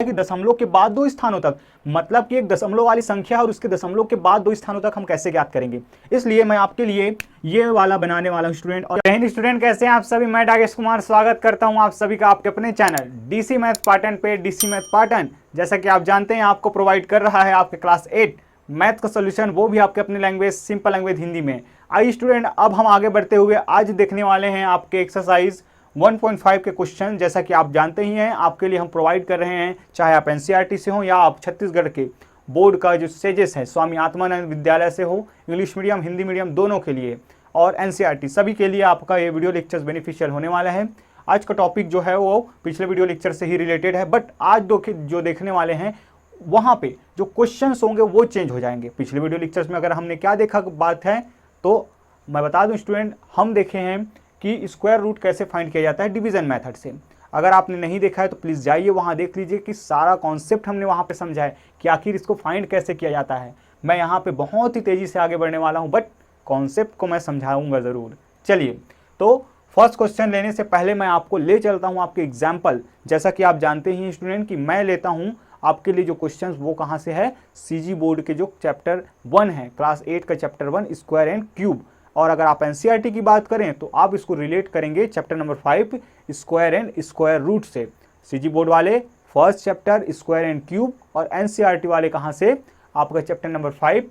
कि दशमलव के बाद 2 स्थानों तक, मतलब कि एक दशमलव वाली संख्या है और उसके दशमलव के बाद 2 स्थानों तक हम कैसे ज्ञात करेंगे। इसलिए मैं आपके लिए ये वाला बनाने वाला हूँ स्टूडेंट। और जय हिंद स्टूडेंट, कैसे हैं आप सभी। मैं डागेश कुमार स्वागत करता हूँ आप सभी का आपके अपने चैनल डीसी मैथ पाटन पे। डीसी मैथ पाटन जैसा कि आप जानते हैं आपको प्रोवाइड कर रहा है आपके क्लास 8 मैथ का सोल्यूशन, वो भी आपके अपने लैंग्वेज सिंपल लैंग्वेज हिंदी में। आइए स्टूडेंट, अब हम आगे बढ़ते हुए आज देखने वाले हैं आपके एक्सरसाइज 1.5 के क्वेश्चन। जैसा कि आप जानते ही हैं आपके लिए हम प्रोवाइड कर रहे हैं, चाहे आप एनसीईआरटी से हो या आप छत्तीसगढ़ के बोर्ड का जो सेजेस है स्वामी आत्मानंद विद्यालय से हो, इंग्लिश मीडियम हिंदी मीडियम दोनों के लिए और एनसीईआरटी सभी के लिए आपका ये वीडियो लेक्चर्स बेनिफिशियल होने वाला है। आज का टॉपिक जो है वो पिछले वीडियो लेक्चर से ही रिलेटेड है, बट आज जो देखने वाले हैं वहाँ पे जो क्वेश्चंस होंगे वो चेंज हो जाएंगे। पिछले वीडियो लेक्चर्स में अगर हमने क्या देखा बात है तो मैं बता दूं स्टूडेंट, हम देखे हैं कि स्क्वायर रूट कैसे फाइंड किया जाता है डिवीजन मेथड से। अगर आपने नहीं देखा है तो प्लीज़ जाइए वहाँ देख लीजिए कि सारा कॉन्सेप्ट हमने वहाँ पे समझा है कि आखिर इसको फाइंड कैसे किया जाता है। मैं यहाँ पे बहुत ही तेज़ी से आगे बढ़ने वाला हूँ, बट कॉन्सेप्ट को मैं समझाऊँगा ज़रूर। चलिए, तो फर्स्ट क्वेश्चन लेने से पहले मैं आपको ले चलता हूँ आपके एग्जाम्पल। जैसा कि आप जानते ही स्टूडेंट कि मैं लेता हूँ आपके लिए जो क्वेश्चंस वो कहाँ से है, सीजी बोर्ड के जो चैप्टर 1 है, क्लास 8 का चैप्टर 1 स्क्वायर एंड क्यूब। और अगर आप एनसीईआरटी की बात करें तो आप इसको रिलेट करेंगे chapter number 5 square and square root से। सीजी बोर्ड वाले first chapter square and cube, और एनसीईआरटी वाले कहाँ से, आपका chapter number 5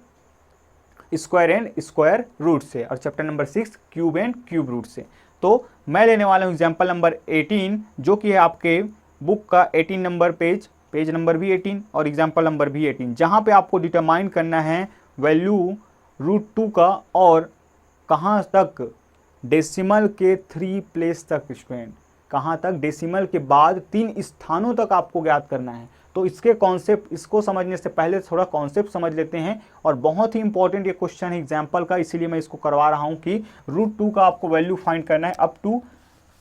square and square root से, और chapter number 6 cube and cube root से। तो मैं लेने वाला हूँ एग्जाम्पल नंबर 18, जो कि है आपके बुक का 18 नंबर पेज नंबर भी 18 और एग्जाम्पल नंबर भी 18, जहाँ पे आपको डिटरमाइन करना है वैल्यू √2 का और कहाँ तक, डेसिमल के 3 प्लेस तक स्टूडेंट, कहाँ तक, डेसिमल के बाद 3 स्थानों तक आपको ज्ञात करना है। तो इसके कॉन्सेप्ट, इसको समझने से पहले थोड़ा कॉन्सेप्ट समझ लेते हैं, और बहुत ही इंपॉर्टेंट ये क्वेश्चन है एग्जाम्पल का, इसीलिए मैं इसको करवा रहा हूँ कि √2 का आपको वैल्यू फाइंड करना है up to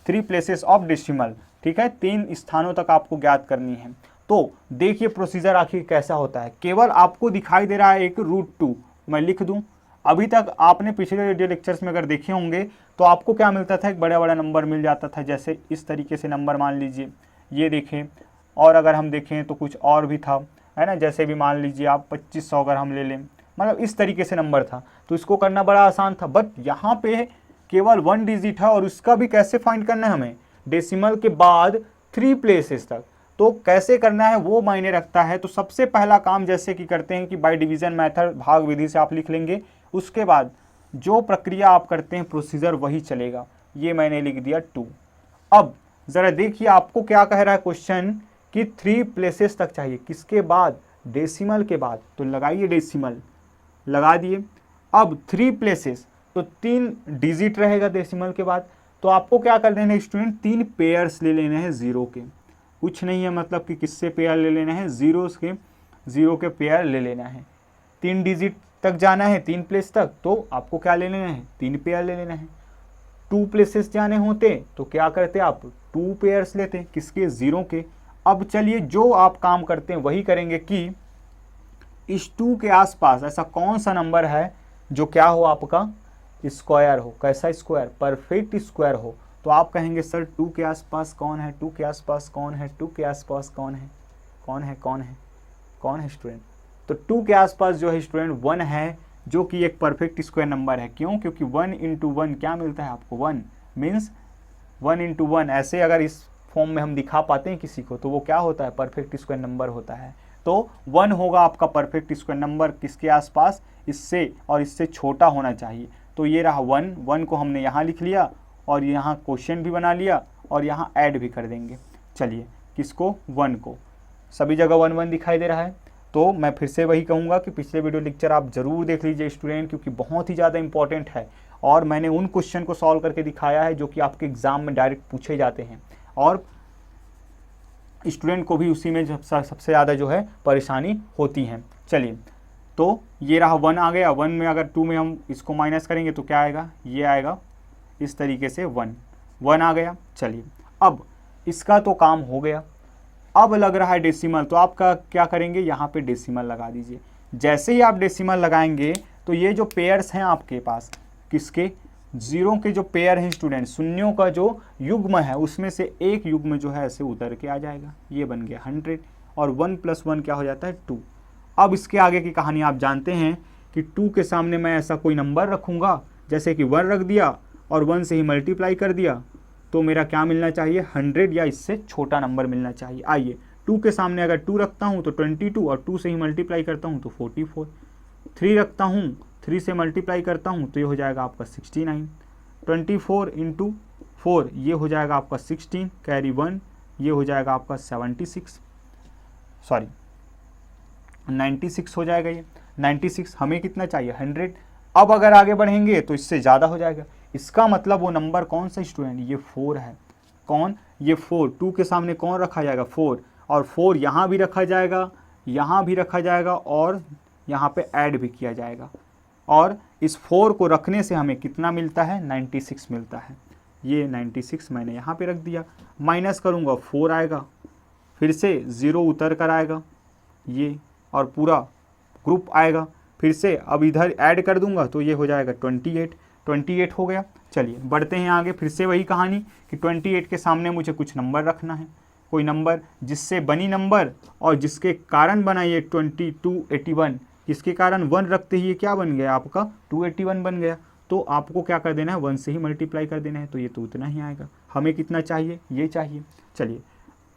3 places of decimal. ठीक है, 3 स्थानों तक आपको ज्ञात करनी है। तो देखिए प्रोसीजर आखिर कैसा होता है। केवल आपको दिखाई दे रहा है एक √2, मैं लिख दूं। अभी तक आपने पिछले वीडियो लेक्चर्स में अगर देखे होंगे तो आपको क्या मिलता था, एक बड़ा बड़ा नंबर मिल जाता था, जैसे इस तरीके से नंबर मान लीजिए, ये देखें। और अगर हम देखें तो कुछ और भी था, है ना, जैसे भी मान लीजिए आप 2500 अगर हम ले लें, मतलब इस तरीके से नंबर था। तो इसको करना बड़ा आसान था, बट यहाँ पे केवल 1 डिजिट है और उसका भी कैसे फाइंड करना है हमें, डेसिमल के बाद 3 प्लेसेस तक। तो कैसे करना है वो मायने रखता है। तो सबसे पहला काम जैसे कि करते हैं कि बाय डिवीजन मेथड, भाग विधि से आप लिख लेंगे। उसके बाद जो प्रक्रिया आप करते हैं प्रोसीजर वही चलेगा। ये मैंने लिख दिया 2। अब ज़रा देखिए आपको क्या कह रहा है क्वेश्चन कि 3 प्लेसेस तक चाहिए, किसके बाद, डेसिमल के बाद। तो लगाइए डेसिमल, लगा दिए। अब 3 प्लेसेस तो 3 डिजिट रहेगा डेसिमल के बाद। तो आपको क्या कर देना है स्टूडेंट, 3 पेयर्स ले लेने हैं जीरो के। कुछ नहीं है, मतलब कि किससे पेयर ले लेना है, जीरो के पेयर ले लेना है। 3 डिजिट तक जाना है, 3 प्लेस तक, तो आपको क्या ले लेना है, 3 पेयर ले लेना है। 2 प्लेसेस जाने होते तो क्या करते आप, 2 पेयर्स लेते, किसके, जीरो के। अब चलिए जो आप काम करते हैं वही करेंगे कि इस 2 के आसपास ऐसा कौन सा नंबर है जो क्या हो, आपका स्क्वायर हो। कैसा स्क्वायर, परफेक्ट स्क्वायर हो। तो आप कहेंगे सर 2 के आसपास कौन है, 2 के आसपास कौन है, 2 के आसपास कौन है, कौन है स्टूडेंट। तो 2 के आसपास जो है स्टूडेंट 1 है, जो कि एक परफेक्ट स्क्वायर नंबर है। क्यों, क्योंकि 1 × 1 क्या मिलता है आपको, 1 मीन्स 1 × 1। ऐसे अगर इस फॉर्म में हम दिखा पाते हैं किसी को तो वो क्या होता है, परफेक्ट स्क्वायर नंबर होता है। तो 1 होगा आपका परफेक्ट स्क्वायर नंबर, किसके आसपास, इससे और इससे छोटा होना चाहिए। तो ये रहा 1 को हमने यहाँ लिख लिया और यहाँ क्वेश्चन भी बना लिया और यहाँ ऐड भी कर देंगे। चलिए किसको, 1 को, सभी जगह 1 1 दिखाई दे रहा है। तो मैं फिर से वही कहूँगा कि पिछले वीडियो लेक्चर आप ज़रूर देख लीजिए स्टूडेंट, क्योंकि बहुत ही ज़्यादा इंपॉर्टेंट है। और मैंने उन क्वेश्चन को सॉल्व करके दिखाया है जो कि आपके एग्ज़ाम में डायरेक्ट पूछे जाते हैं, और स्टूडेंट को भी उसी में सबसे ज़्यादा जो है परेशानी होती है। चलिए, तो ये रहा 1 आ गया। 1 में अगर 2 में हम इसको माइनस करेंगे तो क्या आएगा, ये आएगा इस तरीके से 1 आ गया। चलिए, अब इसका तो काम हो गया। अब लग रहा है डेसिमल, तो आपका क्या करेंगे, यहाँ पे डेसिमल लगा दीजिए। जैसे ही आप डेसिमल लगाएंगे तो ये जो पेयर्स हैं आपके पास, किसके, जीरो के जो पेयर हैं स्टूडेंट, शून्यों का जो युग्म है उसमें से एक युग्म जो है ऐसे उतर के आ जाएगा। ये बन गया 100 और 1 + 1 क्या हो जाता है 2। अब इसके आगे की कहानी आप जानते हैं कि 2 के सामने मैं ऐसा कोई नंबर रखूँगा, जैसे कि 1 रख दिया और 1 से ही मल्टीप्लाई कर दिया, तो मेरा क्या मिलना चाहिए 100 या इससे छोटा नंबर मिलना चाहिए। आइए 2 के सामने अगर 2 रखता हूँ तो 22 और 2 से ही मल्टीप्लाई करता हूँ तो 44। 3 रखता हूँ, 3 से मल्टीप्लाई करता हूँ तो ये हो जाएगा आपका 69। 24 × 4 ये हो जाएगा आपका 16, कैरी 1 ये हो जाएगा आपका 96 हो जाएगा। ये 96 हमें कितना चाहिए 100। अब अगर आगे बढ़ेंगे तो इससे ज़्यादा हो जाएगा। इसका मतलब वो नंबर कौन सा स्टूडेंट, ये 4 है। कौन, ये 4। 2 के सामने कौन रखा जाएगा 4, और 4 यहाँ भी रखा जाएगा, यहाँ भी रखा जाएगा और यहाँ पे ऐड भी किया जाएगा। और इस 4 को रखने से हमें कितना मिलता है 96 मिलता है। ये 96 मैंने यहाँ पे रख दिया। माइनस करूँगा 4 आएगा, फिर से 0 उतर कर आएगा ये, और पूरा ग्रुप आएगा। फिर से अब इधर ऐड कर दूंगा तो ये हो जाएगा 28 हो गया। चलिए बढ़ते हैं आगे। फिर से वही कहानी कि 28 के सामने मुझे कुछ नंबर रखना है, कोई नंबर जिससे बनी नंबर और जिसके कारण बना ये 281, जिसके कारण 1 रखते ही ये क्या बन गया आपका 281 बन गया। तो आपको क्या कर देना है 1 से ही मल्टीप्लाई कर देना है, तो ये तो उतना ही आएगा। हमें कितना चाहिए, ये चाहिए। चलिए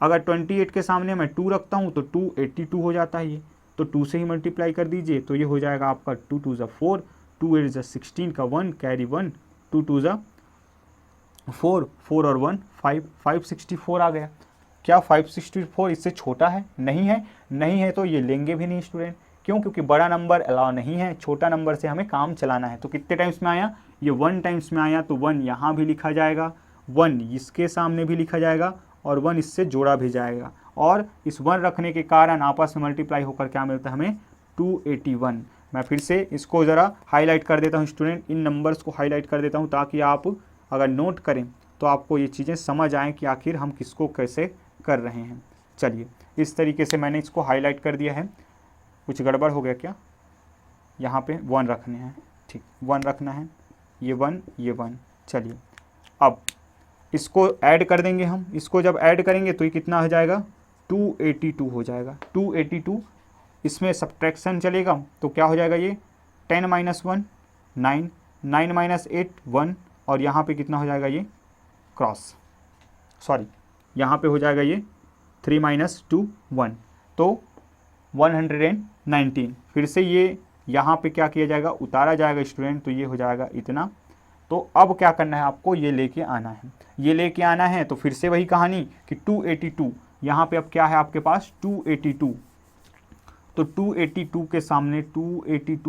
अगर 28 के सामने मैं 2 रखता हूँ तो 282 हो जाता है ये, तो 2 से ही मल्टीप्लाई कर दीजिए तो ये हो जाएगा आपका 2 × 2 = 4, 2 × 8 = 16 का 1, कैरी 1, 2 × 2 = 4, 4 और 1 5, 564 आ गया। क्या 564 इससे छोटा है? नहीं है। नहीं है तो ये लेंगे भी नहीं स्टूडेंट। क्यों? क्योंकि बड़ा नंबर अलाउ नहीं है, छोटा नंबर से हमें काम चलाना है। तो कितने टाइम्स में आया, ये 1 टाइम्स में आया, तो 1 यहाँ भी लिखा जाएगा, 1 इसके सामने भी लिखा जाएगा और 1 इससे जोड़ा भी जाएगा। और इस 1 रखने के कारण आपस में मल्टीप्लाई होकर क्या मिलता है हमें 281। मैं फिर से इसको ज़रा हाईलाइट कर देता हूँ स्टूडेंट, इन नंबर्स को हाईलाइट कर देता हूँ ताकि आप अगर नोट करें तो आपको ये चीज़ें समझ आएँ कि आखिर हम किसको कैसे कर रहे हैं। चलिए इस तरीके से मैंने इसको हाईलाइट कर दिया है। कुछ गड़बड़ हो गया क्या? यहाँ पे 1 रखने हैं, ठीक 1 रखना है, ये 1 ये 1। चलिए अब इसको ऐड कर देंगे हम। इसको जब ऐड करेंगे तो ये कितना हो जाएगा 282 हो जाएगा। 282 इसमें सब्ट्रैक्शन चलेगा तो क्या हो जाएगा ये 10 - 1 9, 9 - 8 1, और यहाँ पे कितना हो जाएगा ये यहाँ पे हो जाएगा ये 3 - 2 1, तो 119। फिर से ये यहाँ पे क्या किया जाएगा उतारा जाएगा स्टूडेंट, तो ये हो जाएगा इतना। तो अब क्या करना है आपको, ये लेके आना है, ये लेके आना है। तो फिर से वही कहानी कि 282 यहाँ पे अब क्या है आपके पास 282, तो 282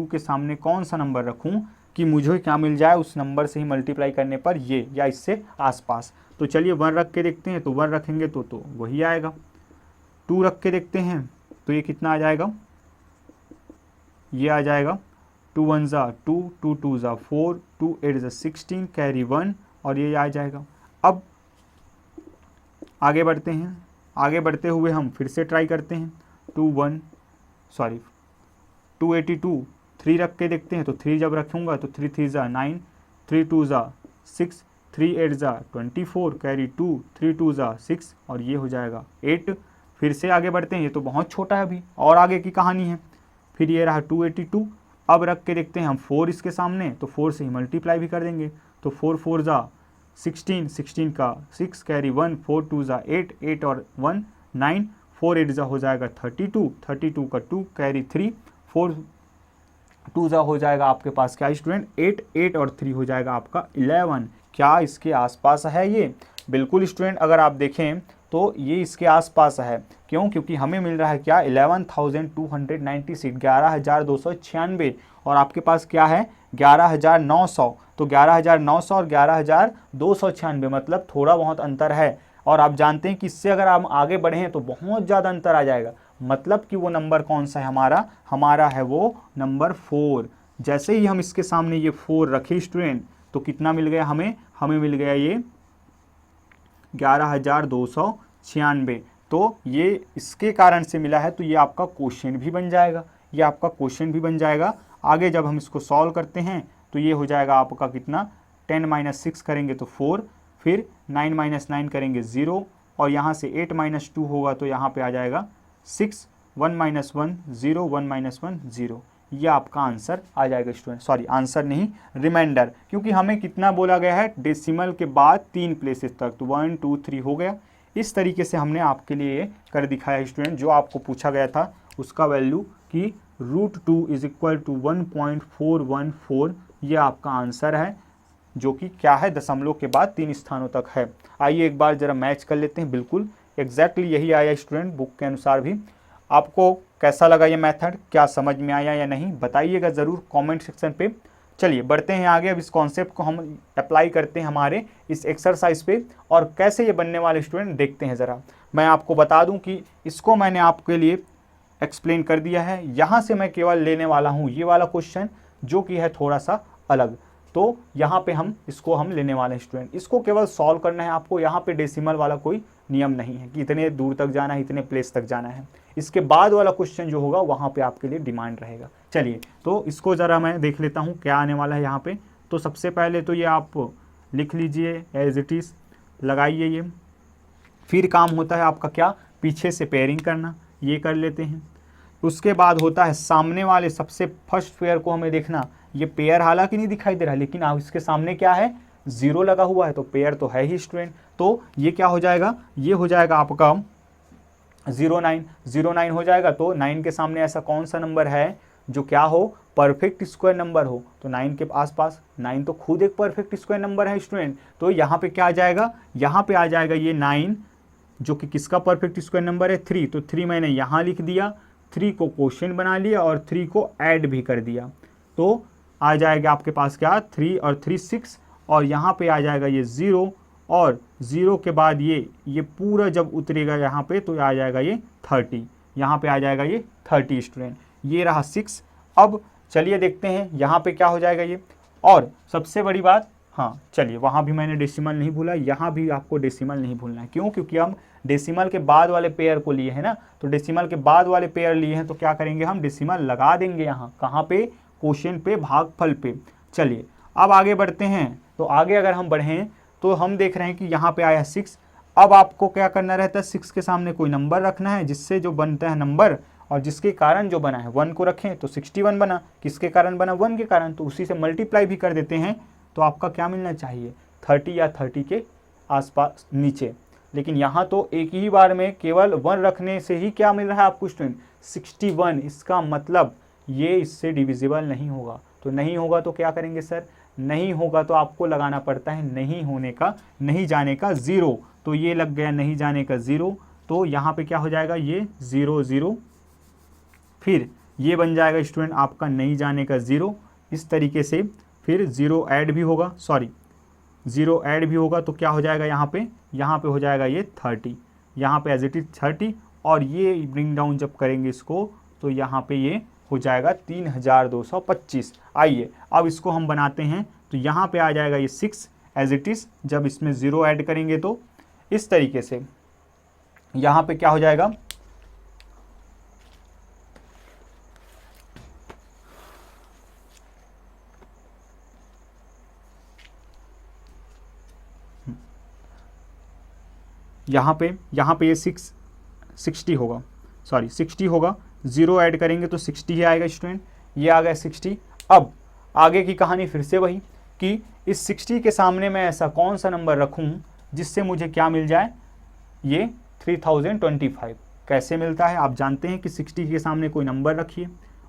के सामने कौन सा नंबर रखूँ कि मुझे क्या मिल जाए उस नंबर से ही मल्टीप्लाई करने पर ये या इससे आसपास। तो चलिए 1 रख के देखते हैं, तो 1 रखेंगे तो वही आएगा। 2 रख के देखते हैं तो ये कितना आ जाएगा, ये आ जाएगा 2 × 1 = 2, 2 × 2 = 4, 2 × 8 = 16, कैरी 1, और ये आ जाएगा। अब आगे बढ़ते हैं। आगे बढ़ते हुए हम फिर से ट्राई करते हैं। 282 3 रख के देखते हैं, तो 3 जब रखूँगा तो 3 × 3 = 9, 3 × 2 = 6, 3 × 8 = 24, कैरी 2, 3 × 2 = 6, और ये हो जाएगा 8। फिर से आगे बढ़ते हैं, ये तो बहुत छोटा है अभी, और आगे की कहानी है। फिर ये रहा 282। अब रख के देखते हैं हम 4 इसके सामने, तो 4 से ही मल्टीप्लाई भी कर देंगे, तो 4 × 4 = 16, 16 का 6, कैरी 1, 4 × 2 = 8, 8 और 1 9, 4 × 8 हो जाएगा 32, 32 का 2, कैरी 3, 4 × 2 हो जाएगा आपके पास क्या स्टूडेंट 8, 8 और 3 हो जाएगा आपका 11। क्या इसके आसपास है ये? बिल्कुल स्टूडेंट, अगर आप देखें तो ये इसके आसपास है। क्यों? क्योंकि हमें मिल रहा है क्या 11,296, 11,296, और आपके पास क्या है 11,900। तो 11,900 और 11,296 मतलब थोड़ा बहुत अंतर है। और आप जानते हैं कि इससे अगर आप आगे बढ़ें तो बहुत ज़्यादा अंतर आ जाएगा। मतलब कि वो नंबर कौन सा है हमारा है वो नंबर 4। जैसे ही हम इसके सामने ये 4 रखे स्टूडेंट, तो कितना मिल गया हमें मिल गया ये 11,296। तो ये इसके कारण से मिला है, तो ये आपका क्वेश्चन भी बन जाएगा, आगे जब हम इसको सॉल्व करते हैं तो ये हो जाएगा आपका कितना 10 - 6 करेंगे तो 4, फिर 9 - 9 करेंगे 0, और यहाँ से 8 - 2 होगा तो यहाँ पे आ जाएगा 6 1 - 1 0 1 - 1 0, ये आपका आंसर आ जाएगा स्टूडेंट। सॉरी आंसर नहीं, रिमाइंडर, क्योंकि हमें कितना बोला गया है डेसिमल के बाद 3 प्लेसेस तक, तो 1 2 3 हो गया। इस तरीके से हमने आपके लिए कर दिखाया स्टूडेंट। जो आपको पूछा गया था उसका वैल्यू कि √2 = 1.414, ये आपका आंसर है, जो कि क्या है दशमलव के बाद 3 स्थानों तक है। आइए एक बार जरा मैच कर लेते हैं। बिल्कुल एग्जैक्टली यही आया स्टूडेंट, बुक के अनुसार भी। आपको कैसा लगा ये मेथड, क्या समझ में आया या नहीं, बताइएगा ज़रूर कमेंट सेक्शन पे। चलिए बढ़ते हैं आगे। अब इस कॉन्सेप्ट को हम अप्लाई करते हैं हमारे इस एक्सरसाइज पे, और कैसे ये बनने वाले स्टूडेंट देखते हैं ज़रा। मैं आपको बता दूं कि इसको मैंने आपके लिए एक्सप्लेन कर दिया है। यहाँ से मैं केवल लेने वाला हूँ ये वाला क्वेश्चन, जो कि है थोड़ा सा अलग। तो यहाँ पे हम इसको लेने वाले हैं स्टूडेंट। इसको केवल सॉल्व करना है आपको। यहाँ पे डेसिमल वाला कोई नियम नहीं है कि इतने दूर तक जाना है, इतने प्लेस तक जाना है। इसके बाद वाला क्वेश्चन जो होगा वहाँ पे आपके लिए डिमांड रहेगा। चलिए तो इसको ज़रा मैं देख लेता हूँ क्या आने वाला है यहाँ पे। तो सबसे पहले तो ये आप लिख लीजिए एज इट इज़, लगाइए ये। फिर काम होता है आपका क्या, पीछे से पेयरिंग करना, ये कर लेते हैं। उसके बाद होता है सामने वाले सबसे फर्स्ट पेयर को हमें देखना। ये पेयर हालांकि नहीं दिखाई दे रहा, लेकिन आप इसके सामने क्या है, 0 लगा हुआ है, तो पेयर तो है ही स्टूडेंट। तो ये क्या हो जाएगा, ये हो जाएगा आपका 09 हो जाएगा। तो 9 के सामने ऐसा कौन सा नंबर है जो क्या हो, परफेक्ट स्क्वायर नंबर हो। तो 9 के आसपास, 9 तो खुद एक परफेक्ट स्क्वायर नंबर है स्टूडेंट। तो यहाँ पे क्या आ जाएगा, यहाँ पे आ जाएगा ये 9, जो कि किसका परफेक्ट स्क्वायर नंबर है, 3। तो 3 मैंने यहाँ लिख दिया, 3 को क्वोशिएंट बना लिया और 3 को ऐड भी कर दिया। तो आ जाएगा आपके पास क्या, 3 और 3 6, और यहाँ पे आ जाएगा ये 0, और 0 के बाद ये पूरा जब उतरेगा यहाँ पे तो आ जाएगा ये 30, यहाँ पे आ जाएगा ये 30 स्टूडेंट। ये रहा 6। अब चलिए देखते हैं यहाँ पे क्या हो जाएगा ये। और सबसे बड़ी बात, हाँ चलिए वहाँ भी मैंने डेसिमल नहीं भूला, यहाँ भी आपको डेसिमल नहीं भूलना है। क्यों, क्योंकि हम डेसिमल के बाद वाले पेयर को लिए हैं ना। तो डेसिमल के बाद वाले पेयर लिए हैं तो क्या करेंगे, हम डेसिमल लगा देंगे यहाँ, कहाँ पे, क्वोशिएंट पे, भागफल पे। चलिए अब आगे बढ़ते हैं। तो आगे अगर हम बढ़ें तो हम देख रहे हैं कि यहाँ पे आया 6। अब आपको क्या करना रहता है, 6 के सामने कोई नंबर रखना है, जिससे जो बनता है नंबर और जिसके कारण जो बना है 1 को रखें। तो 61 बना, किसके कारण बना, 1 के कारण, तो उसी से मल्टीप्लाई भी कर देते हैं। तो आपका क्या मिलना चाहिए, 30 या 30 के आसपास नीचे। लेकिन यहाँ तो एक ही बार में केवल 1 रखने से ही क्या मिल रहा है आपको स्टूडेंट, 61। इसका मतलब ये इससे डिविजिबल नहीं होगा। तो नहीं होगा तो क्या करेंगे सर, नहीं होगा तो आपको लगाना पड़ता है नहीं होने का, नहीं जाने का 0। तो ये लग गया नहीं जाने का 0। तो यहाँ पे क्या हो जाएगा, ये 0 0, फिर ये बन जाएगा स्टूडेंट आपका नहीं जाने का 0। इस तरीके से फिर 0 ऐड भी होगा, सॉरी 0 ऐड भी होगा तो क्या हो जाएगा यहाँ पे हो जाएगा ये 30, यहाँ पे एज इट इज 30। और ये ब्रिंग डाउन जब करेंगे इसको तो यहाँ पे ये हो जाएगा 3225। आइए अब इसको हम बनाते हैं। तो यहाँ पे आ जाएगा ये 6 एज इट इज़, जब इसमें 0 ऐड करेंगे तो इस तरीके से यहाँ पे क्या हो जाएगा, यहाँ पे ये 60 होगा, सॉरी 60 होगा। 0 ऐड करेंगे तो 60 ही आएगा स्टूडेंट, ये आ गया 60। अब आगे की कहानी फिर से वही कि इस 60 के सामने मैं ऐसा कौन सा नंबर रखूँ जिससे मुझे क्या मिल जाए, ये 3025। कैसे मिलता है आप जानते हैं कि 60 के सामने कोई नंबर रखिए,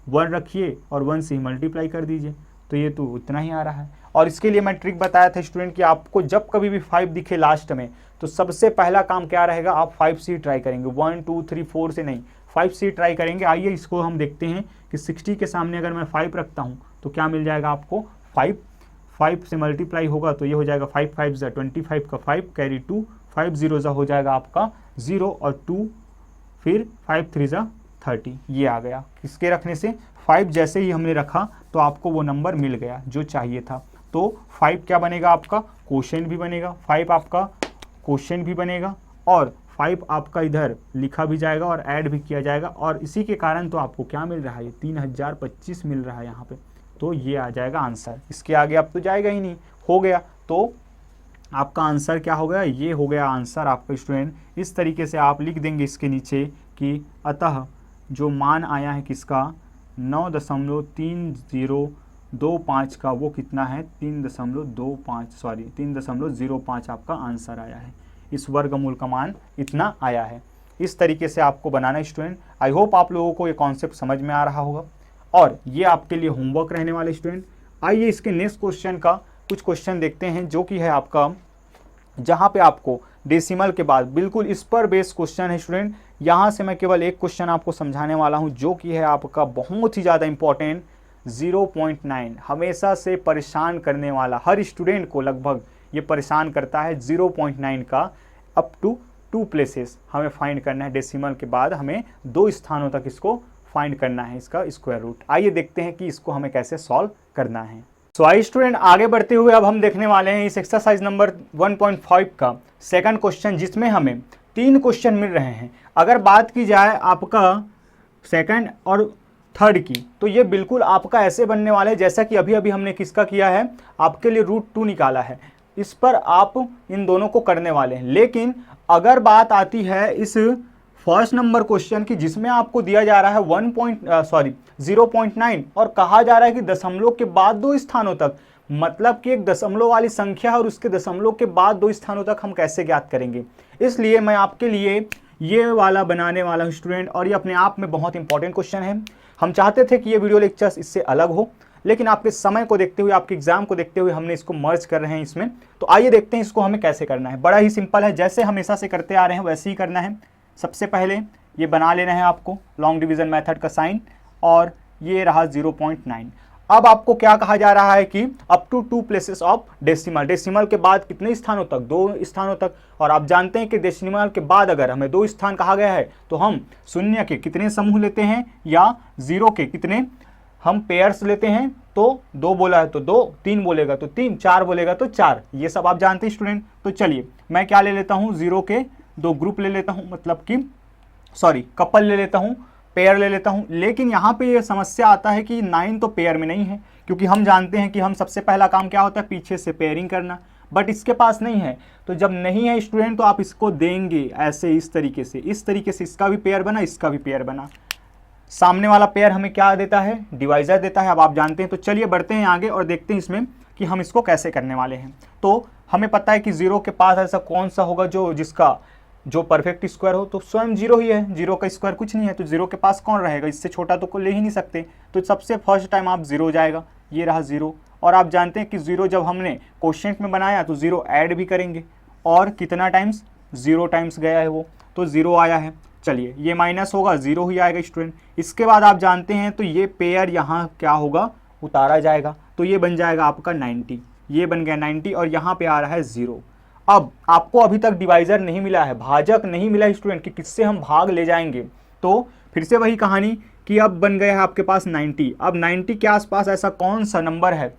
1 रखिए और 1 से ही मल्टीप्लाई कर दीजिए, तो ये तो उतना ही आ रहा है। और इसके लिए मैं ट्रिक बताया था स्टूडेंट कि आपको जब कभी भी 5 दिखे लास्ट में तो सबसे पहला काम क्या रहेगा, आप 5 से ही ट्राई करेंगे, 1 2 3 4 से नहीं, 5 से ही ट्राई करेंगे। आइए इसको हम देखते हैं कि 60 के सामने अगर मैं 5 रखता हूँ तो क्या मिल जाएगा आपको, 5 से मल्टीप्लाई होगा तो ये हो जाएगा 5 5 ज़ा 25 का 5 कैरी 2, 5 0 ज़ा हो जाएगा आपका 0 और 2, फिर 5 3 ज़ा 30। ये आ गया किसके रखने से, 5 जैसे ही हमने रखा तो आपको वो नंबर मिल गया जो चाहिए था। तो 5 क्या बनेगा आपका, क्वोशिएंट भी बनेगा, 5 आपका क्वोशिएंट भी बनेगा और 5 आपका इधर लिखा भी जाएगा और ऐड भी किया जाएगा। और इसी के कारण तो आपको क्या मिल रहा है, 3025 मिल रहा है यहाँ पे। तो ये आ जाएगा आंसर, इसके आगे अब तो जाएगा ही नहीं, हो गया। तो आपका आंसर क्या हो गया, ये हो गया आंसर आपका स्टूडेंट। इस तरीके से आप लिख देंगे इसके नीचे कि अतः जो मान आया है किसका 9.3025 का वो कितना है 3.05 आपका आंसर आया है। इस वर्गमूल का मान इतना आया है। इस तरीके से आपको बनाना है स्टूडेंट। आई होप आप लोगों को ये कॉन्सेप्ट समझ में आ रहा होगा और ये आपके लिए होमवर्क रहने वाले स्टूडेंट। आइए इसके नेक्स्ट क्वेश्चन का कुछ क्वेश्चन देखते हैं, जो कि है आपका जहाँ पे आपको डेसिमल के बाद बिल्कुल इस पर बेस्ड क्वेश्चन है स्टूडेंट। यहाँ से मैं केवल एक क्वेश्चन आपको समझाने वाला हूँ, जो कि है आपका बहुत ही ज़्यादा इंपॉर्टेंट 0.9, हमेशा से परेशान करने वाला, हर स्टूडेंट को लगभग ये परेशान करता है। 0.9 का अप टू 2 प्लेसेस हमें फाइंड करना है। डेसिमल के बाद हमें 2 स्थानों तक इसको फाइंड करना है, इसका स्क्वायर रूट। आइए देखते हैं कि इसको हमें कैसे सॉल्व करना है। सो आई स्टूडेंट, आगे बढ़ते हुए अब हम देखने वाले हैं इस एक्सरसाइज नंबर 1.5 का सेकंड क्वेश्चन, जिसमें हमें 3 क्वेश्चन मिल रहे हैं। अगर बात की जाए आपका सेकंड और थर्ड की, तो ये बिल्कुल आपका ऐसे बनने वाले हैं जैसा कि अभी अभी हमने किसका किया है, आपके लिए √2 निकाला है। इस पर आप इन दोनों को करने वाले हैं। लेकिन अगर बात आती है इस फर्स्ट नंबर क्वेश्चन की, जिसमें आपको दिया जा रहा है 0.9 और कहा जा रहा है कि दशमलव के बाद 2 स्थानों तक, मतलब कि एक दशमलव वाली संख्या और उसके दशमलव के बाद 2 स्थानों तक हम कैसे ज्ञात करेंगे। इसलिए मैं आपके लिए ये वाला बनाने वाला हूँ स्टूडेंट, और ये अपने आप में बहुत इंपॉर्टेंट क्वेश्चन है। हम चाहते थे कि ये वीडियो लेक्चर्स इससे अलग हो, लेकिन आपके समय को देखते हुए, आपके एग्जाम को देखते हुए हमने इसको मर्ज कर रहे हैं इसमें। तो आइए देखते हैं इसको हमें कैसे करना है। बड़ा ही सिंपल है, जैसे हमेशा से करते आ रहे हैं वैसे ही करना है। सबसे पहले ये बना लेना है आपको लॉन्ग डिवीजन मेथड का साइन, और ये रहा 0.9। अब आपको क्या कहा जा रहा है कि up to 2 places of decimal, decimal के बाद कितने स्थानों तक, 2 स्थानों तक। और आप जानते हैं कि डेसिमल के बाद अगर हमें 2 स्थान कहा गया है तो हम शून्य के कितने समूह लेते हैं, या 0 के कितने हम पेयर्स लेते हैं। तो 2 बोला है तो 2, 3 बोलेगा तो 3, 4 बोलेगा तो 4, ये सब आप जानते हैं स्टूडेंट। तो चलिए मैं क्या ले लेता हूँ, 0 के 2 ग्रुप ले लेता हूँ, मतलब कि कपल ले लेता हूँ, पेयर ले लेता हूँ। लेकिन यहाँ पे ये समस्या आता है कि 9 तो पेयर में नहीं है, क्योंकि हम जानते हैं कि हम सबसे पहला काम क्या होता है, पीछे से पेयरिंग करना, बट इसके पास नहीं है। तो जब नहीं है स्टूडेंट तो आप इसको देंगे ऐसे, इस तरीके से इसका भी पेयर बना, इसका भी पेयर बना। सामने वाला पेयर हमें क्या देता है, डिवाइजर देता है, अब आप जानते हैं। तो चलिए बढ़ते हैं आगे और देखते हैं इसमें कि हम इसको कैसे करने वाले हैं। तो हमें पता है कि 0 के पास ऐसा कौन सा होगा जो परफेक्ट स्क्वायर हो, तो स्वयं 0 ही है। 0 का स्क्वायर कुछ नहीं है, तो 0 के पास कौन रहेगा, इससे छोटा तो कोई ले ही नहीं सकते। तो सबसे फर्स्ट टाइम आप 0 जाएगा, ये रहा 0। और आप जानते हैं कि 0 जब हमने क्वोशिएंट में बनाया तो 0 ऐड भी करेंगे, और कितना टाइम्स, 0 टाइम्स गया है वो, तो 0 आया है। चलिए ये माइनस होगा, 0 ही आएगा स्टूडेंट। इसके बाद आप जानते हैं तो ये पेयर यहाँ क्या होगा, उतारा जाएगा, तो ये बन जाएगा आपका 90, ये बन गया 90, और यहाँ पे आ रहा है 0। अब आपको अभी तक डिवाइजर नहीं मिला है, भाजक नहीं मिला है स्टूडेंट कि किससे हम भाग ले जाएंगे। तो फिर से वही कहानी कि अब बन गया है आपके पास 90। अब 90 के आसपास ऐसा कौन सा नंबर है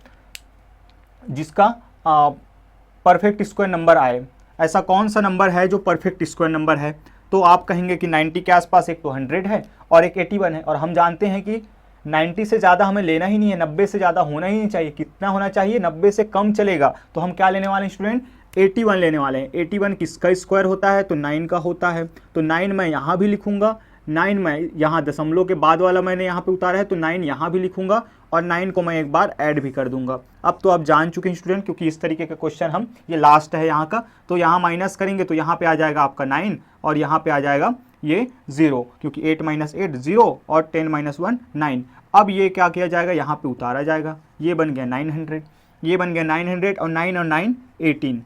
जिसका परफेक्ट स्क्वायर नंबर आए, ऐसा कौन सा नंबर है जो परफेक्ट स्क्वायर नंबर है। तो आप कहेंगे कि 90 के आसपास एक तो 100 है और एक 81 है, और हम जानते हैं कि 90 से ज़्यादा हमें लेना ही नहीं है, 90 से ज़्यादा होना ही नहीं चाहिए। कितना होना चाहिए, 90 से कम चलेगा। तो हम क्या लेने वाले हैं स्टूडेंट, 81 लेने वाले हैं। 81 किसका स्क्वायर होता है, तो 9 का होता है। तो 9 मैं यहाँ भी लिखूंगा, 9 मैं यहाँ दशमलव के बाद वाला मैंने यहाँ पे उतारा है, तो 9 यहाँ भी लिखूंगा, और 9 को मैं एक बार ऐड भी कर दूंगा। अब तो आप जान चुके हैं स्टूडेंट, क्योंकि इस तरीके का क्वेश्चन हम, ये लास्ट है यहाँ का, तो यहाँ माइनस करेंगे तो यहाँ पे आ जाएगा आपका 9, और यहाँ पे आ जाएगा ये 0, क्योंकि 8 - 8 0, और 10 - 1 9। अब ये क्या किया जाएगा, यहाँ पे उतारा जाएगा, ये बन गया 900, ये बन गया 900, और 9 और 9 18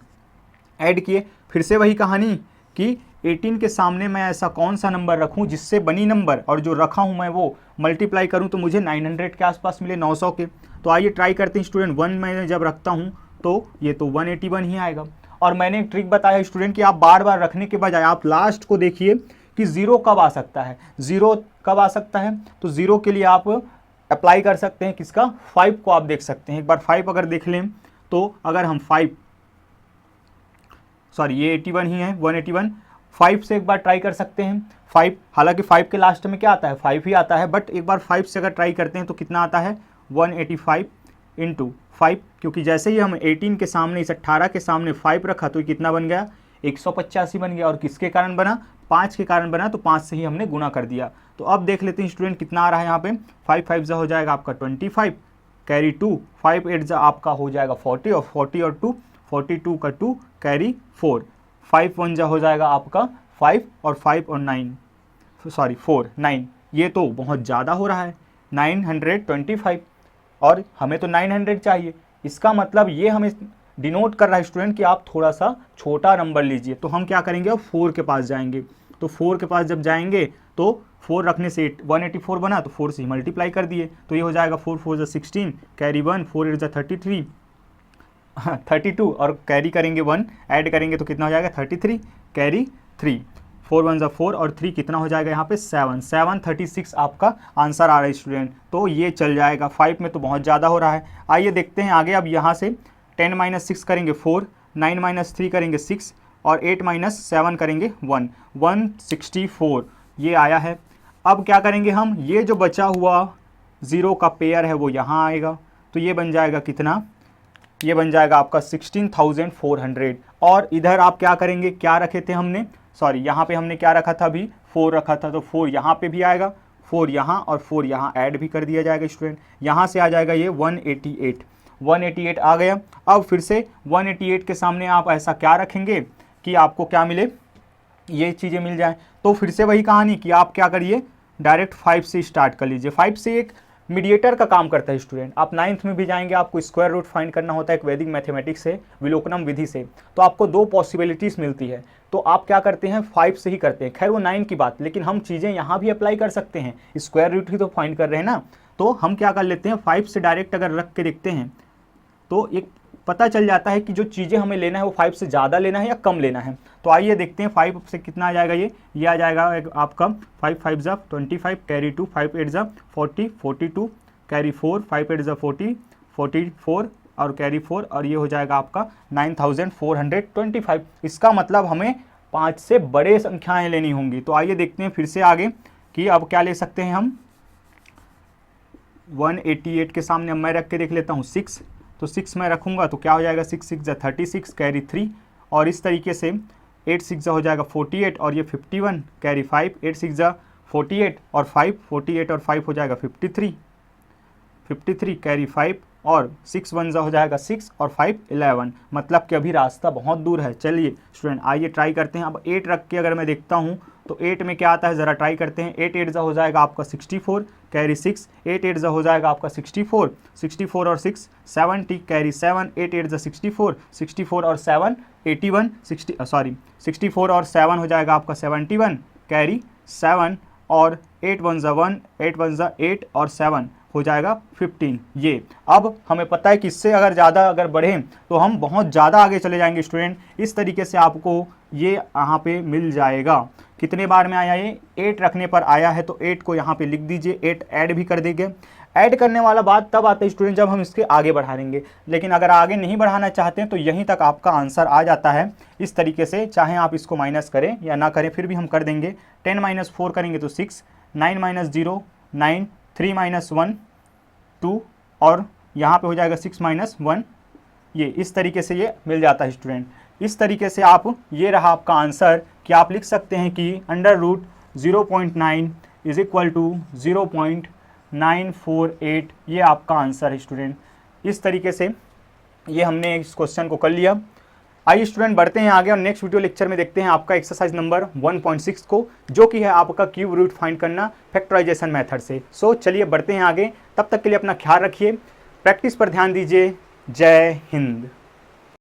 ऐड किए। फिर से वही कहानी कि 18 के सामने मैं ऐसा कौन सा नंबर रखूं जिससे बनी नंबर, और जो रखा हूं मैं वो मल्टीप्लाई करूं तो मुझे 900 के आसपास मिले, 900 के। तो आइए ट्राई करते हैं स्टूडेंट। 1 मैं जब रखता हूं तो ये तो 181 ही आएगा। और मैंने एक ट्रिक बताया स्टूडेंट कि आप बार बार रखने के बजाय आप लास्ट को देखिए कि 0 कब आ सकता है, 0 कब आ सकता है। तो 0 के लिए आप अप्लाई कर सकते हैं किसका, 5 को आप देख सकते हैं। एक बार 5 अगर देख लें तो अगर हम ये 81 ही है, 181, 5 से एक बार ट्राई कर सकते हैं। 5, हालांकि 5 के लास्ट में क्या आता है, 5 ही आता है, बट एक बार 5 से अगर ट्राई करते हैं तो कितना आता है, 185 × 5, क्योंकि जैसे ही हम 18 के सामने, इस 18 के सामने 5 रखा तो कितना बन गया, 185 बन गया। और किसके कारण बना, 5 के कारण बना तो 5 से ही हमने गुना कर दिया। तो अब देख लेते हैं स्टूडेंट कितना आ रहा है यहाँ पे। 5 5 जा हो जाएगा आपका 25, कैरी 2, 5 8 जा आपका हो जाएगा 40, और 40 और 2 42 का 2 कैरी 4, 5 1 जा हो जाएगा आपका 5, और 5 और 9 सॉरी 4 9, ये तो बहुत ज़्यादा हो रहा है 925, और हमें तो 900 चाहिए। इसका मतलब ये हमें डिनोट कर रहा है स्टूडेंट कि आप थोड़ा सा छोटा नंबर लीजिए। तो हम क्या करेंगे, अब 4 के पास जाएंगे। तो 4 के पास जब जाएंगे तो 4 रखने से 184 बना, तो 4 से मल्टीप्लाई कर दिए, तो ये हो जाएगा 4 4 जा 16, कैरी 1, 4 8 जा 33 32, और कैरी करेंगे 1, ऐड करेंगे तो कितना हो जाएगा 33, कैरी 3, 4 1 जा 4 और 3 कितना हो जाएगा यहाँ पे 7 736 आपका आंसर आ रहा है स्टूडेंट। तो ये चल जाएगा। 5 में तो बहुत ज़्यादा हो रहा है। आइए देखते हैं आगे। अब यहाँ से 10 - 6 करेंगे 4, 9 - 3 करेंगे 6, और 8 - 7 करेंगे 1, 164 ये आया है। अब क्या करेंगे हम, ये जो बचा हुआ 0 का पेयर है वो यहाँ आएगा, तो ये बन जाएगा कितना, ये बन जाएगा आपका 16,400। और इधर आप क्या करेंगे, क्या रखे थे हमने, सॉरी यहाँ पे हमने क्या रखा था, अभी 4 रखा था, तो 4 यहाँ पे भी आएगा, 4 यहाँ और 4 यहाँ ऐड भी कर दिया जाएगा स्टूडेंट। यहाँ से आ जाएगा ये 188 आ गया। अब फिर से 188 के सामने आप ऐसा क्या रखेंगे कि आपको क्या मिले, ये चीज़ें मिल जाए। तो फिर से वही कहानी कि आप क्या करिए, डायरेक्ट 5 से स्टार्ट कर लीजिए। 5 से एक मीडिएटर का काम करता है स्टूडेंट। आप 9th में भी जाएंगे, आपको स्क्वायर रूट फाइंड करना होता है एक वैदिक मैथमेटिक्स से, विलोकनम विधि से। तो आपको 2 पॉसिबिलिटीज़ मिलती है, तो आप क्या करते हैं 5 से ही करते हैं। खैर वो 9 की बात, लेकिन हम चीज़ें यहाँ भी अप्लाई कर सकते हैं, स्क्वायर रूट ही तो फाइंड कर रहे हैं ना। तो हम क्या कर लेते हैं, 5 से डायरेक्ट अगर रख के देखते हैं तो एक पता चल जाता है कि जो चीज़ें हमें लेना है वो 5 से ज़्यादा लेना है या कम लेना है। तो आइए देखते हैं 5 से कितना आ जाएगा, ये आ जाएगा आपका 5 5 जा 25, कैरी 2, 5 8 जा 40, 42, कैरी 4, 5 8 जा 40, 44 और कैरी 4, और ये हो जाएगा आपका 9,425। इसका मतलब हमें 5 से बड़े संख्याएं लेनी होंगी। तो आइए देखते हैं फिर से आगे कि अब क्या ले सकते हैं हम। 188 के सामने अब मैं रख के देख लेता हूँ 6, तो 6 मैं रखूँगा तो क्या हो जाएगा 6 6 जा 36, कैरी 3, और इस तरीके से 8 6 जा हो जाएगा 48, और ये 51, कैरी 5, 8 6 जा 48 और 5, 48 और 5 हो जाएगा 53, कैरी 5, और 6 1 जा हो जाएगा 6 और 5 11। मतलब कि अभी रास्ता बहुत दूर है। चलिए स्टूडेंट आइए ट्राई करते हैं। अब 8 रख के अगर मैं देखता हूँ तो 8 में क्या आता है ज़रा ट्राई करते हैं। 8 8 जा हो जाएगा आपका 64, कैरी 6, 8 8 जा हो जाएगा आपका 64, 64 और 6 70, कैरी 7, 8 8 जा 64, 64 और 7 81, 64 और 7 हो जाएगा आपका 71, कैरी 7, और 8 1 जा 1, 8 1 जा 8 और 7 हो जाएगा 15। ये अब हमें पता है कि इससे अगर ज़्यादा अगर बढ़ें तो हम बहुत ज़्यादा आगे चले जाएंगे स्टूडेंट। इस तरीके से आपको ये यहाँ पे मिल जाएगा। कितने बार में आया ये, 8 रखने पर आया है, तो 8 को यहाँ पे लिख दीजिए, 8 ऐड भी कर देंगे। ऐड करने वाला बात तब आता है स्टूडेंट जब हम इसके आगे बढ़ाएंगे, लेकिन अगर आगे नहीं बढ़ाना चाहते हैं तो यहीं तक आपका आंसर आ जाता है। इस तरीके से चाहे आप इसको माइनस करें या ना करें फिर भी हम कर देंगे। 10 - 4 करेंगे तो 6, 9 - 0 9, 3 - 1 2, और यहाँ पे हो जाएगा 6 - 1। ये इस तरीके से ये मिल जाता है स्टूडेंट। इस तरीके से आप, ये रहा आपका आंसर कि आप लिख सकते हैं कि √0.9 इज इक्वल टू 0.948। ये आपका आंसर है स्टूडेंट। इस तरीके से ये हमने इस क्वेश्चन को कर लिया। आइए स्टूडेंट बढ़ते हैं आगे और नेक्स्ट वीडियो लेक्चर में देखते हैं आपका एक्सरसाइज नंबर 1.6 को, जो कि है आपका क्यूब रूट फाइंड करना फैक्टराइजेशन मेथड से। सो चलिए बढ़ते हैं आगे। तब तक के लिए अपना ख्याल रखिए, प्रैक्टिस पर ध्यान दीजिए। जय हिंद।